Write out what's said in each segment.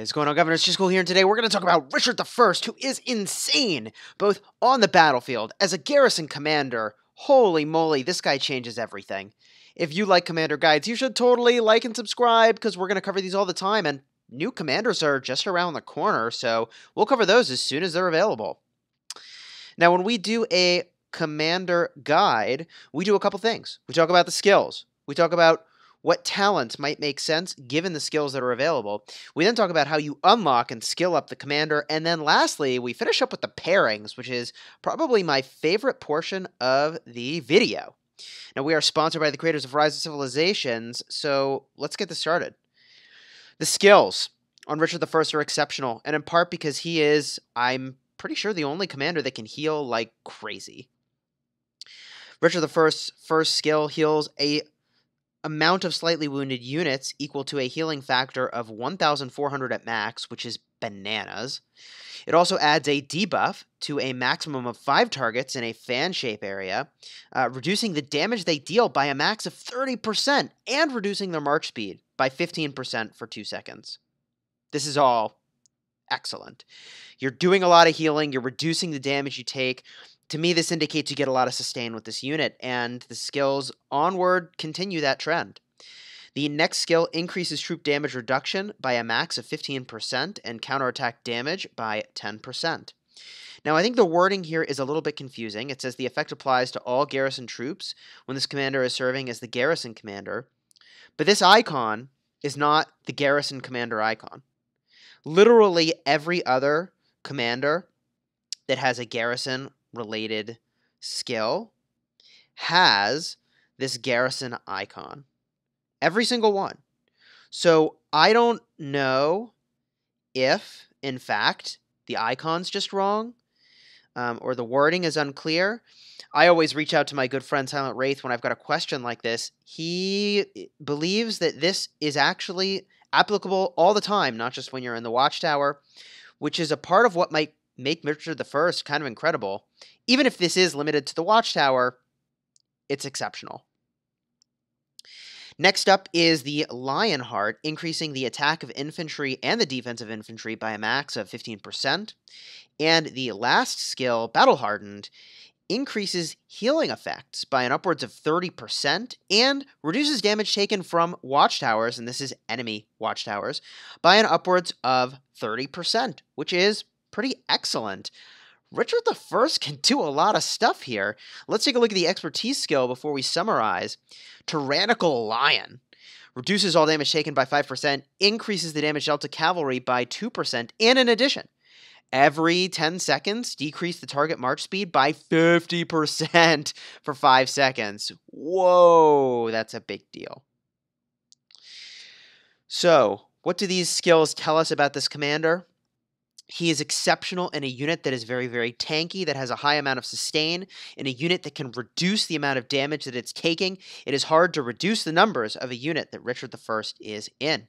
What's going on, Governor? It's Chisgule here, and today we're going to talk about Richard the First, who is insane, both on the battlefield as a garrison commander. Holy moly, this guy changes everything. If you like commander guides, you should totally like and subscribe, because we're going to cover these all the time, and new commanders are just around the corner, so we'll cover those as soon as they're available. Now, when we do a commander guide, we do a couple things. We talk about the skills. We talk about what talents might make sense given the skills that are available. We then talk about how you unlock and skill up the commander, and then lastly, we finish up with the pairings, which is probably my favorite portion of the video. Now, we are sponsored by the creators of Rise of Civilizations, so let's get this started. The skills on Richard I are exceptional, and in part because he is, I'm pretty sure, the only commander that can heal like crazy. Richard I's first skill heals a amount of slightly wounded units equal to a healing factor of 1,400 at max, which is bananas. It also adds a debuff to a maximum of 5 targets in a fan shape area, reducing the damage they deal by a max of 30% and reducing their march speed by 15% for 2 seconds. This is all excellent. You're doing a lot of healing, you're reducing the damage you take. To me, this indicates you get a lot of sustain with this unit, and the skills onward continue that trend. The next skill increases troop damage reduction by a max of 15% and counterattack damage by 10%. Now, I think the wording here is a little bit confusing. It says the effect applies to all garrison troops when this commander is serving as the garrison commander, but this icon is not the garrison commander icon. Literally every other commander that has a garrison related skill has this garrison icon. Every single one. So I don't know if, in fact, the icon's just wrong or the wording is unclear. I always reach out to my good friend Silent Wraith when I've got a question like this. He believes that this is actually applicable all the time, not just when you're in the Watchtower, which is a part of what might make Richard I kind of incredible. Even if this is limited to the Watchtower, it's exceptional. Next up is the Lionheart, increasing the attack of infantry and the defense of infantry by a max of 15%. And the last skill, Battle Hardened, increases healing effects by an upwards of 30% and reduces damage taken from watchtowers, and this is enemy watchtowers, by an upwards of 30%, which is pretty excellent. Richard I can do a lot of stuff here. Let's take a look at the expertise skill before we summarize. Tyrannical Lion reduces all damage taken by 5%, increases the damage dealt to cavalry by 2%, and in addition, every 10 seconds, decrease the target march speed by 50% for 5 seconds. Whoa, that's a big deal. So, what do these skills tell us about this commander? He is exceptional in a unit that is very, very tanky, that has a high amount of sustain, in a unit that can reduce the amount of damage that it's taking. It is hard to reduce the numbers of a unit that Richard I is in.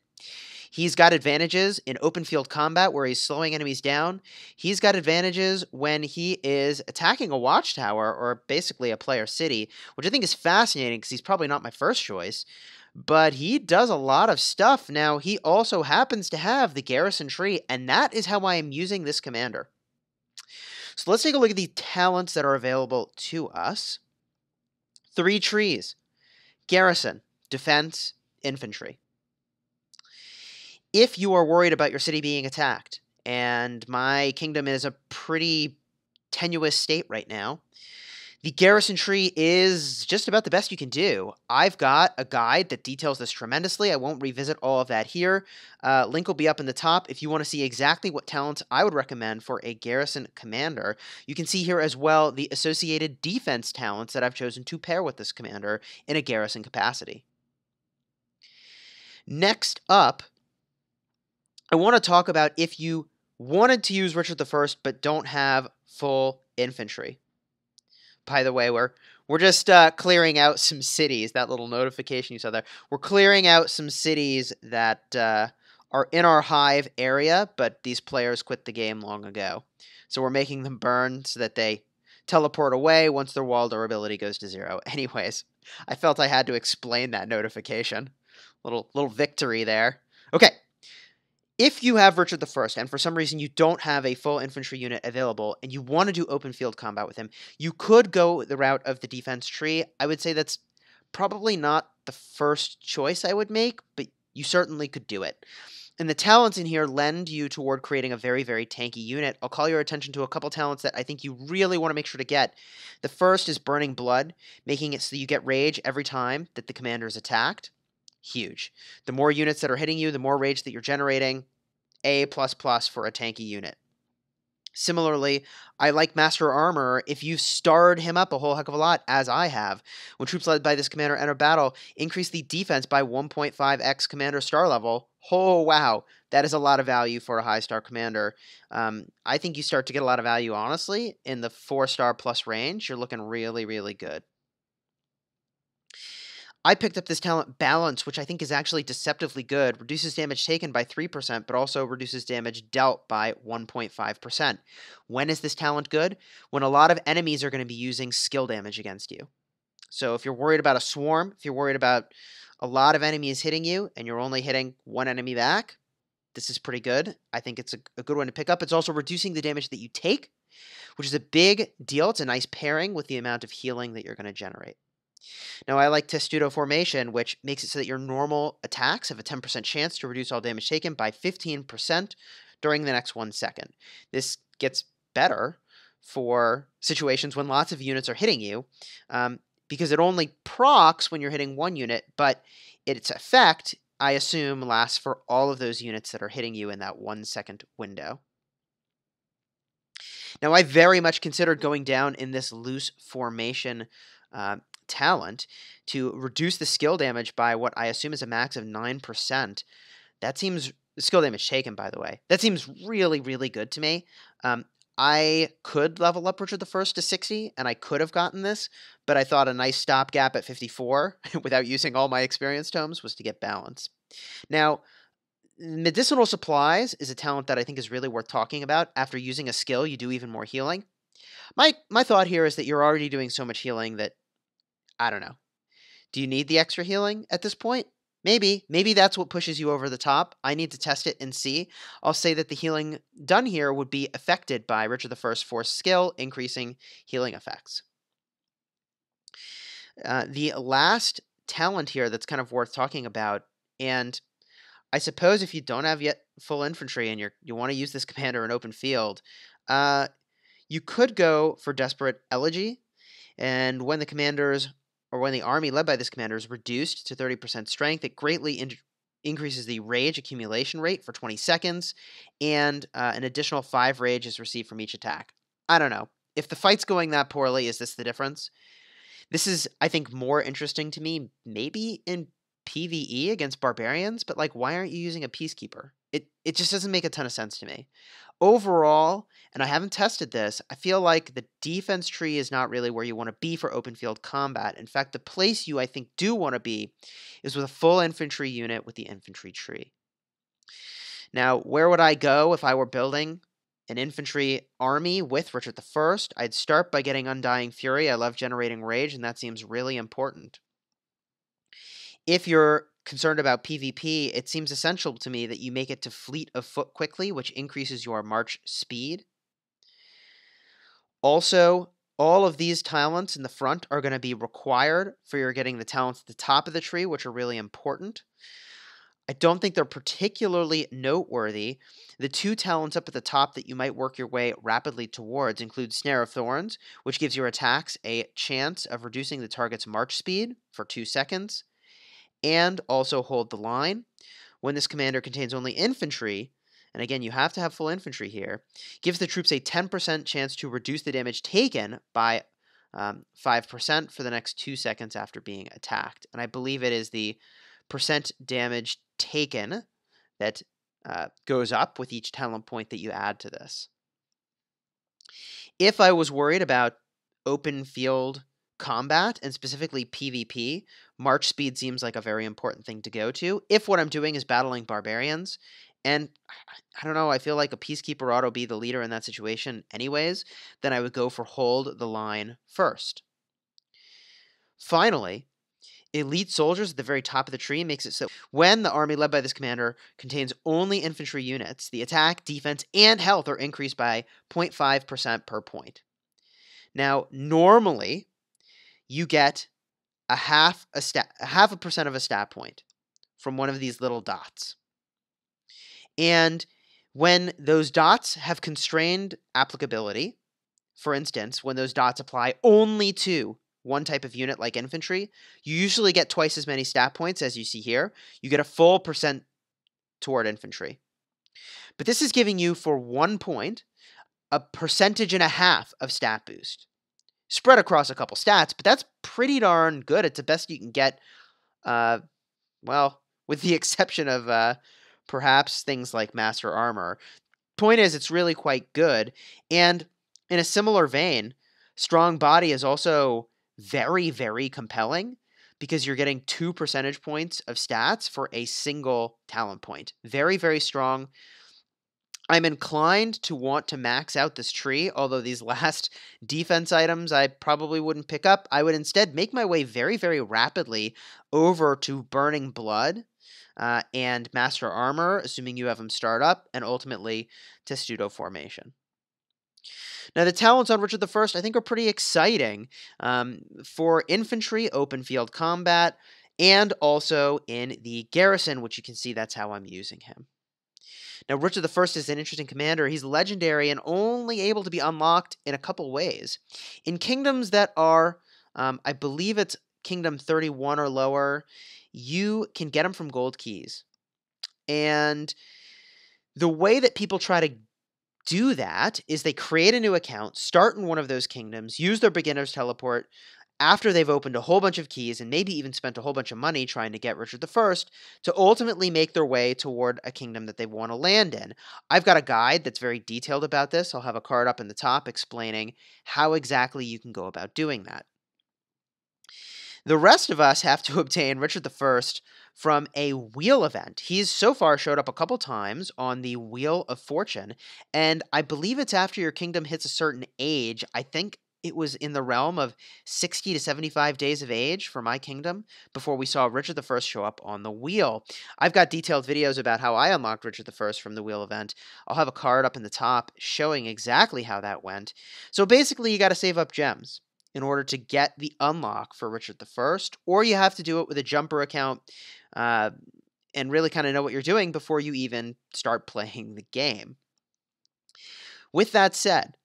He's got advantages in open field combat where he's slowing enemies down. He's got advantages when he is attacking a watchtower or basically a player city, which I think is fascinating because he's probably not my first choice. But he does a lot of stuff. Now, he also happens to have the garrison tree, and that is how I am using this commander. So let's take a look at the talents that are available to us. 3 trees: garrison, defense, infantry. If you are worried about your city being attacked, and my kingdom is a pretty tenuous state right now, the garrison tree is just about the best you can do. I've got a guide that details this tremendously. I won't revisit all of that here. Link will be up in the top if you want to see exactly what talents I would recommend for a garrison commander. You can see here as well the associated defense talents that I've chosen to pair with this commander in a garrison capacity. Next up, I want to talk about if you wanted to use Richard I but don't have full infantry. By the way, we're just clearing out some cities. That little notification you saw there. We're clearing out some cities that are in our hive area, but these players quit the game long ago. So we're making them burn so that they teleport away once their wall durability goes to 0. Anyways, I felt I had to explain that notification. Little victory there. Okay. If you have Richard the First, and for some reason you don't have a full infantry unit available, and you want to do open field combat with him, you could go the route of the defense tree. I would say that's probably not the first choice I would make, but you certainly could do it. And the talents in here lend you toward creating a very, very tanky unit. I'll call your attention to a couple talents that I think you really want to make sure to get. The first is Burning Blood, making it so you get rage every time that the commander is attacked. Huge. The more units that are hitting you, the more rage that you're generating. A++ for a tanky unit. Similarly, I like Master Armor if you've starred him up a whole heck of a lot, as I have. When troops led by this commander enter battle, increase the defense by 1.5x commander star level. Oh, wow. That is a lot of value for a high star commander. I think you start to get a lot of value, honestly, in the 4-star plus range. You're looking really, really good. I picked up this talent Balance, which I think is actually deceptively good. Reduces damage taken by 3%, but also reduces damage dealt by 1.5%. When is this talent good? When a lot of enemies are going to be using skill damage against you. So if you're worried about a swarm, if you're worried about a lot of enemies hitting you, and you're only hitting one enemy back, this is pretty good. I think it's a good one to pick up. It's also reducing the damage that you take, which is a big deal. It's a nice pairing with the amount of healing that you're going to generate. Now, I like Testudo Formation, which makes it so that your normal attacks have a 10% chance to reduce all damage taken by 15% during the next 1 second. This gets better for situations when lots of units are hitting you, because it only procs when you're hitting one unit, but its effect, I assume, lasts for all of those units that are hitting you in that 1 second window. Now, I very much considered going down in this loose formation talent to reduce the skill damage by what I assume is a max of 9%. That seems, skill damage taken, by the way, that seems really, really good to me. I could level up Richard the First to 60, and I could have gotten this, but I thought a nice stopgap at 54 without using all my experience tomes was to get Balance. Now, Medicinal Supplies is a talent that I think is really worth talking about. After using a skill, you do even more healing. My thought here is that you're already doing so much healing that, I don't know. Do you need the extra healing at this point? Maybe. Maybe that's what pushes you over the top. I need to test it and see. I'll say that the healing done here would be affected by Richard the First Force skill, increasing healing effects. The last talent here that's kind of worth talking about, and I suppose if you don't have yet full infantry and you want to use this commander in open field, you could go for Desperate Elegy, and when the commanders, or when the army led by this commander is reduced to 30% strength, it greatly increases the rage accumulation rate for 20 seconds, and an additional 5 rage is received from each attack. I don't know. If the fight's going that poorly, is this the difference? This is, I think, more interesting to me, maybe in PvE against barbarians, but like, why aren't you using a peacekeeper? It just doesn't make a ton of sense to me. Overall, and I haven't tested this, I feel like the defense tree is not really where you want to be for open field combat. In fact, the place you, I think, do want to be is with a full infantry unit with the infantry tree. Now, where would I go if I were building an infantry army with Richard the First? I'd start by getting Undying Fury. I love generating rage, and that seems really important. If you're concerned about PvP, it seems essential to me that you make it to Fleet of Foot quickly, which increases your march speed. Also, all of these talents in the front are going to be required for your getting the talents at the top of the tree, which are really important. I don't think they're particularly noteworthy. The 2 talents up at the top that you might work your way rapidly towards include Snare of Thorns, which gives your attacks a chance of reducing the target's march speed for 2 seconds, and also Hold the Line. When this commander contains only infantry, and again, you have to have full infantry here, gives the troops a 10% chance to reduce the damage taken by 5% for the next 2 seconds after being attacked. And I believe it is the percent damage taken that goes up with each talent point that you add to this. If I was worried about open field combat, and specifically PvP, march speed seems like a very important thing to go to. If what I'm doing is battling barbarians, and I don't know, I feel like a peacekeeper ought to be the leader in that situation anyways, then I would go for Hold the Line first. Finally, elite soldiers at the very top of the tree makes it so when the army led by this commander contains only infantry units, the attack, defense, and health are increased by 0.5% per point. Now, normally, you get a half a percent of a stat point from one of these little dots. And when those dots have constrained applicability, for instance, when those dots apply only to one type of unit like infantry, you usually get twice as many stat points as you see here. You get a full percent toward infantry. But this is giving you, for 1 point, a percentage and a half of stat boost. Spread across a couple stats, but that's pretty darn good. It's the best you can get, well, with the exception of perhaps things like Master Armor. Point is, it's really quite good. And in a similar vein, Strong Body is also very, very compelling because you're getting 2 percentage points of stats for a single talent point. Very, very strong. I'm inclined to want to max out this tree, although these last defense items I probably wouldn't pick up. I would instead make my way very, very rapidly over to Burning Blood and Master Armor, assuming you have them start up, and ultimately Testudo Formation. Now, the talents on Richard I, I think, are pretty exciting for infantry, open field combat, and also in the garrison, which you can see that's how I'm using him. Now, Richard I is an interesting commander. He's legendary and only able to be unlocked in a couple ways. In kingdoms that are, I believe it's Kingdom 31 or lower, you can get him from gold keys. And the way that people try to do that is they create a new account, start in one of those kingdoms, use their beginner's teleport after they've opened a whole bunch of keys and maybe even spent a whole bunch of money trying to get Richard I to ultimately make their way toward a kingdom that they want to land in. I've got a guide that's very detailed about this. I'll have a card up in the top explaining how exactly you can go about doing that. The rest of us have to obtain Richard I from a wheel event. He's so far showed up a couple times on the Wheel of Fortune, and I believe it's after your kingdom hits a certain age. I think it was in the realm of 60 to 75 days of age for my kingdom before we saw Richard I show up on the wheel. I've got detailed videos about how I unlocked Richard I from the wheel event. I'll have a card up in the top showing exactly how that went. So basically, you got to save up gems in order to get the unlock for Richard I, or you have to do it with a jumper account and really kind of know what you're doing before you even start playing the game. With that said,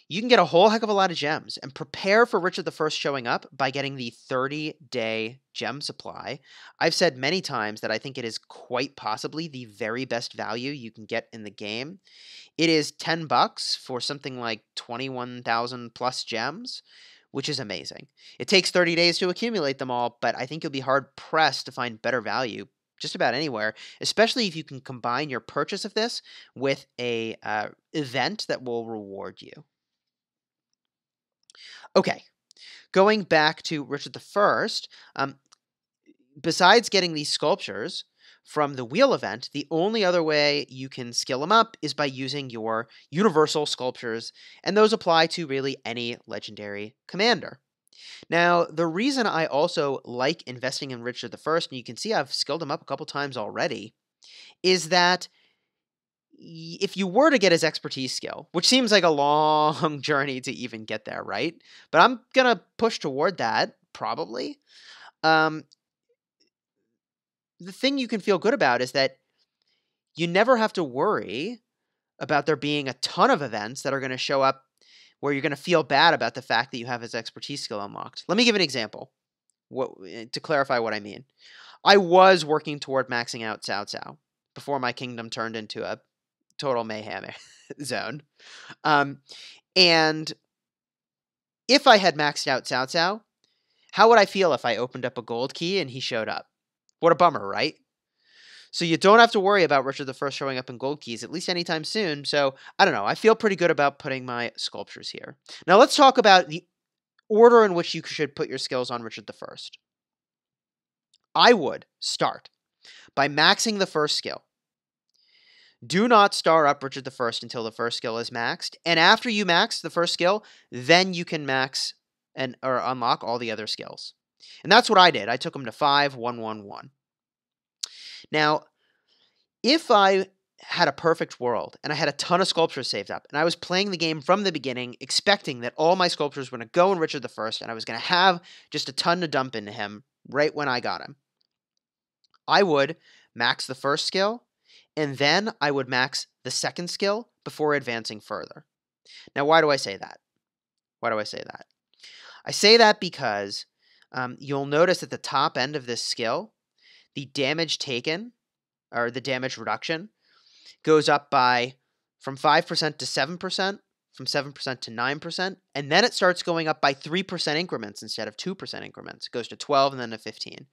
you can get a whole heck of a lot of gems and prepare for Richard I showing up by getting the 30-day gem supply. I've said many times that I think it is quite possibly the very best value you can get in the game. It is $10 for something like 21,000 plus gems, which is amazing. It takes 30 days to accumulate them all, but I think you'll be hard-pressed to find better value just about anywhere, especially if you can combine your purchase of this with a event that will reward you. Okay, going back to Richard I, besides getting these sculptures from the wheel event, the only other way you can skill them up is by using your universal sculptures, and those apply to really any legendary commander. Now, the reason I also like investing in Richard I, and you can see I've skilled him up a couple times already, is that if you were to get his expertise skill, which seems like a long journey to even get there, right? But I'm going to push toward that, probably. The thing you can feel good about is that you never have to worry about there being a ton of events that are going to show up where you're going to feel bad about the fact that you have his expertise skill unlocked. Let me give an example to clarify what I mean. I was working toward maxing out Cao Cao before my kingdom turned into a total mayhem zone. And if I had maxed out Cao Cao, how would I feel if I opened up a gold key and he showed up? What a bummer, right? So you don't have to worry about Richard I showing up in gold keys, at least anytime soon. So I don't know. I feel pretty good about putting my sculptures here. Now let's talk about the order in which you should put your skills on Richard I. I would start by maxing the first skill. Do not star up Richard I until the first skill is maxed. And after you max the first skill, then you can max or unlock all the other skills. And that's what I did. I took him to 5, 1, 1, 1. Now, if I had a perfect world and I had a ton of sculptures saved up and I was playing the game from the beginning expecting that all my sculptures were going to go in Richard I and I was going to have just a ton to dump into him right when I got him, I would max the first skill and then I would max the second skill before advancing further. Now, why do I say that? Why do I say that? I say that because you'll notice at the top end of this skill, the damage taken, or the damage reduction, goes up by from 5% to 7%, from 7% to 9%, and then it starts going up by 3% increments instead of 2% increments. It goes to 12 and then to 15.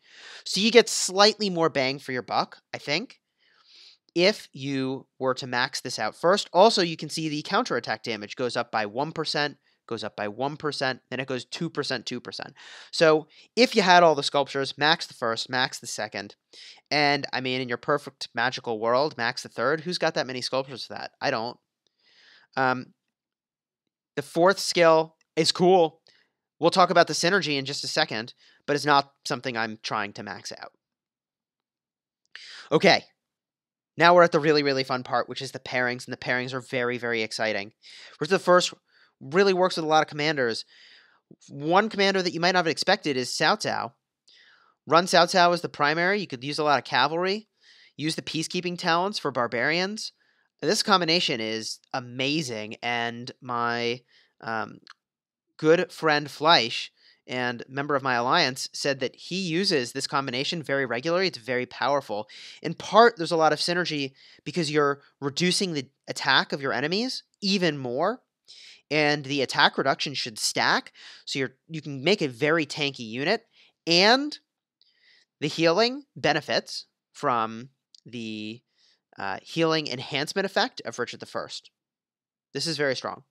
So you get slightly more bang for your buck, I think, if you were to max this out first. Also, you can see the counterattack damage goes up by 1%, goes up by 1%, then it goes 2%, 2%. So if you had all the sculptures, max the first, max the second, and I mean, in your perfect magical world, max the third. Who's got that many sculptures for that? I don't. The fourth skill is cool. We'll talk about the synergy in just a second, but it's not something I'm trying to max out. Okay, now we're at the really, really fun part, which is the pairings, and the pairings are very, very exciting. Richard the First really works with a lot of commanders. One commander that you might not have expected is Cao Cao. Run Cao Cao as the primary. You could use a lot of cavalry. Use the peacekeeping talents for barbarians. This combination is amazing, and my good friend Fleisch, and member of my alliance, said that he uses this combination very regularly. It's very powerful. In part, there's a lot of synergy because you're reducing the attack of your enemies even more, and the attack reduction should stack, so you can make a very tanky unit, and the healing benefits from the healing enhancement effect of Richard I. This is very strong.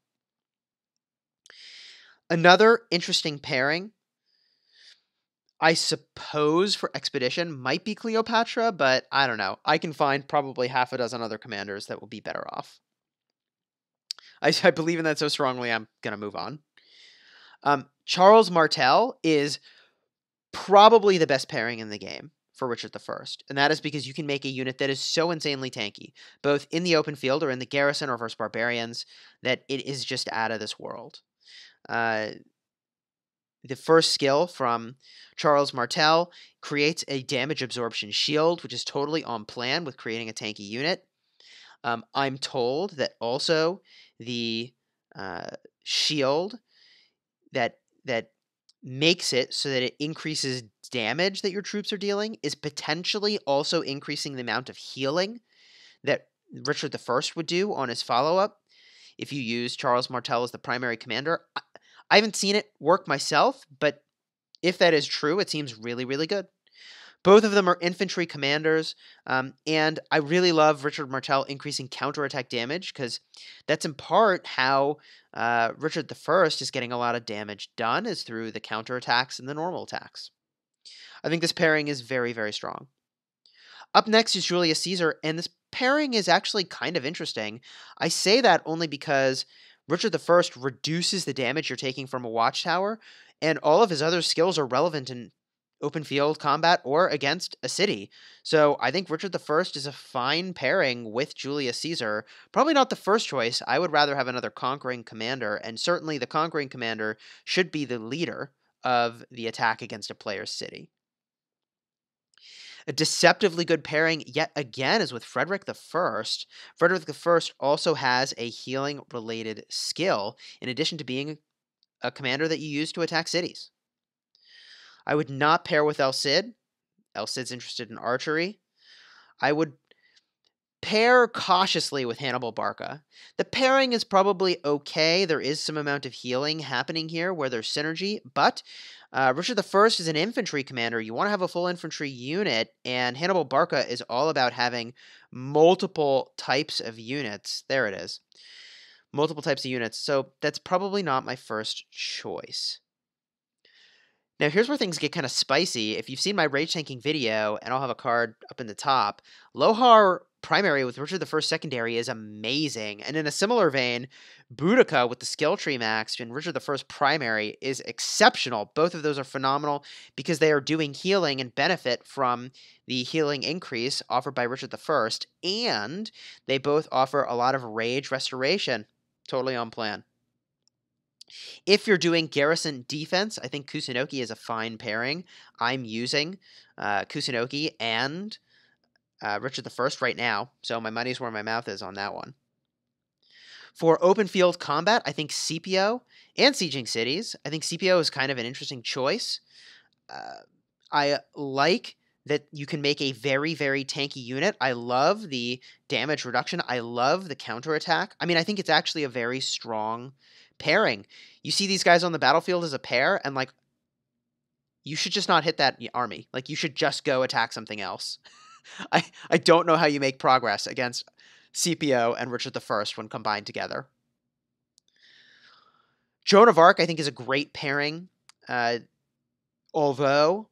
Another interesting pairing, I suppose, for Expedition might be Cleopatra, but I don't know. I can find probably half a dozen other commanders that will be better off. I believe in that so strongly, I'm going to move on. Charles Martel is probably the best pairing in the game for Richard I, and that is because you can make a unit that is so insanely tanky, both in the open field or in the garrison or versus barbarians, that it is just out of this world. The first skill from Charles Martel creates a damage absorption shield, which is totally on plan with creating a tanky unit. I'm told that also the shield that makes it so that it increases damage that your troops are dealing is potentially also increasing the amount of healing that Richard I would do on his follow-up if you use Charles Martel as the primary commander. I haven't seen it work myself, but if that is true, it seems really, really good. Both of them are infantry commanders, and I really love Richard Martel increasing counterattack damage, because that's in part how Richard I is getting a lot of damage done, is through the counterattacks and the normal attacks. I think this pairing is very, very strong. Up next is Julius Caesar, and this pairing is actually kind of interesting. I say that only because Richard I reduces the damage you're taking from a watchtower, and all of his other skills are relevant in open field combat or against a city. So I think Richard I is a fine pairing with Julius Caesar. Probably not the first choice. I would rather have another conquering commander, and certainly the conquering commander should be the leader of the attack against a player's city. A deceptively good pairing, yet again, is with Frederick I. Frederick I also has a healing-related skill, in addition to being a commander that you use to attack cities. I would not pair with El Cid. El Cid's interested in archery. I would pair cautiously with Hannibal Barca. The pairing is probably okay. There is some amount of healing happening here where there's synergy, but Richard I is an infantry commander. You want to have a full infantry unit, and Hannibal Barca is all about having multiple types of units. There it is. Multiple types of units. So that's probably not my first choice. Now, here's where things get kind of spicy. If you've seen my rage tanking video, and I'll have a card up in the top, Lohar primary with Richard the First secondary is amazing. And in a similar vein, Boudica with the skill tree maxed and Richard the First primary is exceptional. Both of those are phenomenal because they are doing healing and benefit from the healing increase offered by Richard the First, and they both offer a lot of rage restoration. Totally on plan. If you're doing garrison defense, I think Kusunoki is a fine pairing. I'm using Kusunoki and Richard the First right now, so my money's where my mouth is on that one. For open field combat, I think CPO and Sieging Cities. I think CPO is kind of an interesting choice. I like that you can make a very, very tanky unit. I love the damage reduction. I love the counterattack. I mean, I think it's actually a very strong pairing. You see these guys on the battlefield as a pair, and like, you should just not hit that army. Like, you should just go attack something else. I don't know how you make progress against CPO and Richard the First when combined together. Joan of Arc, I think, is a great pairing, although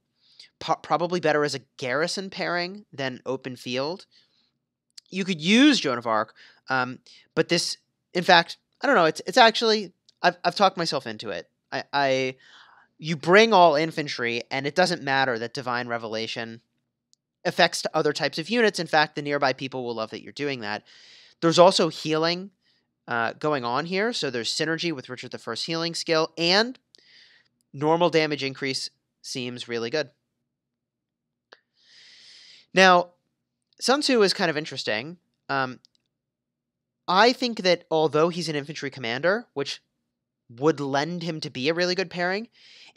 probably better as a garrison pairing than open field. You could use Joan of Arc, but this, in fact, I don't know. It's actually I've talked myself into it. You bring all infantry, and it doesn't matter that Divine Revelation affects to other types of units. In fact, the nearby people will love that you're doing that. There's also healing going on here, so there's synergy with Richard the First healing skill, and normal damage increase seems really good. Now, Sun Tzu is kind of interesting. I think that although he's an infantry commander, which would lend him to be a really good pairing,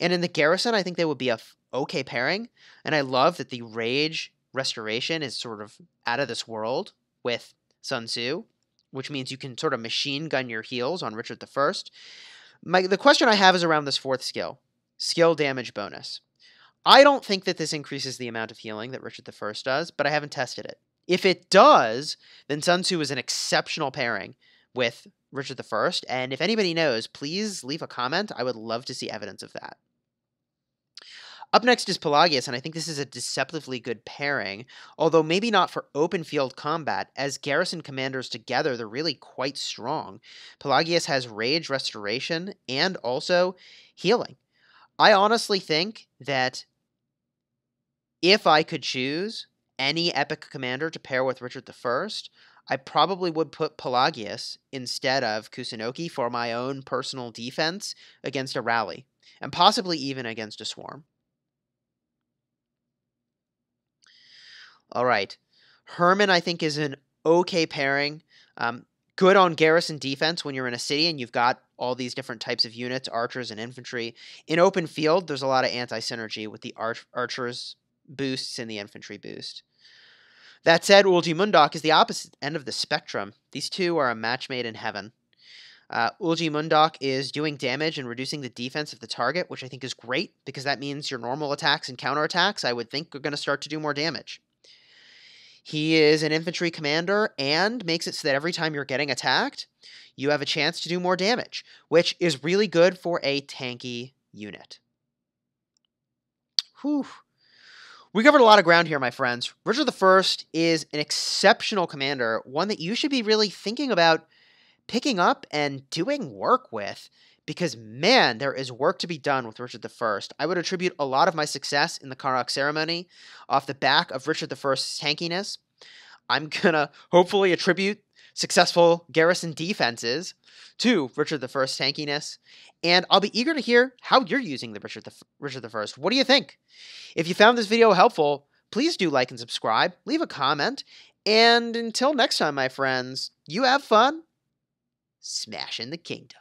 and in the garrison, I think they would be a okay pairing, and I love that the rage restoration is sort of out of this world with Sun Tzu, which means you can sort of machine gun your heals on Richard the First. The question I have is around this fourth skill damage bonus. I don't think that this increases the amount of healing that Richard the First does, but I haven't tested it. If it does, then Sun Tzu is an exceptional pairing with Richard the First, and if anybody knows, please leave a comment. I would love to see evidence of that. Up next is Pelagius, and I think this is a deceptively good pairing, although maybe not for open field combat. As garrison commanders together, they're really quite strong. Pelagius has rage restoration and also healing. I honestly think that if I could choose any epic commander to pair with Richard the First, I probably would put Pelagius instead of Kusunoki for my own personal defense against a rally, and possibly even against a swarm. All right. Herman, I think, is an okay pairing. Good on garrison defense when you're in a city and you've got all these different types of units, archers and infantry. In open field, there's a lot of anti-synergy with the archers boosts and the infantry boost. That said, Ulji Mundok is the opposite end of the spectrum. These two are a match made in heaven. Ulji Mundok is doing damage and reducing the defense of the target, which I think is great because that means your normal attacks and counterattacks, I would think, are going to start to do more damage. He is an infantry commander and makes it so that every time you're getting attacked, you have a chance to do more damage, which is really good for a tanky unit. Whew. We covered a lot of ground here, my friends. Richard the First is an exceptional commander, one that you should be really thinking about picking up and doing work with, because, man, there is work to be done with Richard the First. I would attribute a lot of my success in the Karnak ceremony off the back of Richard the First's tankiness. I'm going to hopefully attribute successful garrison defenses to Richard the First's tankiness, and I'll be eager to hear how you're using the Richard the First. What do you think? If you found this video helpful, please do like and subscribe, leave a comment, and until next time, my friends, you have fun smashing the kingdom.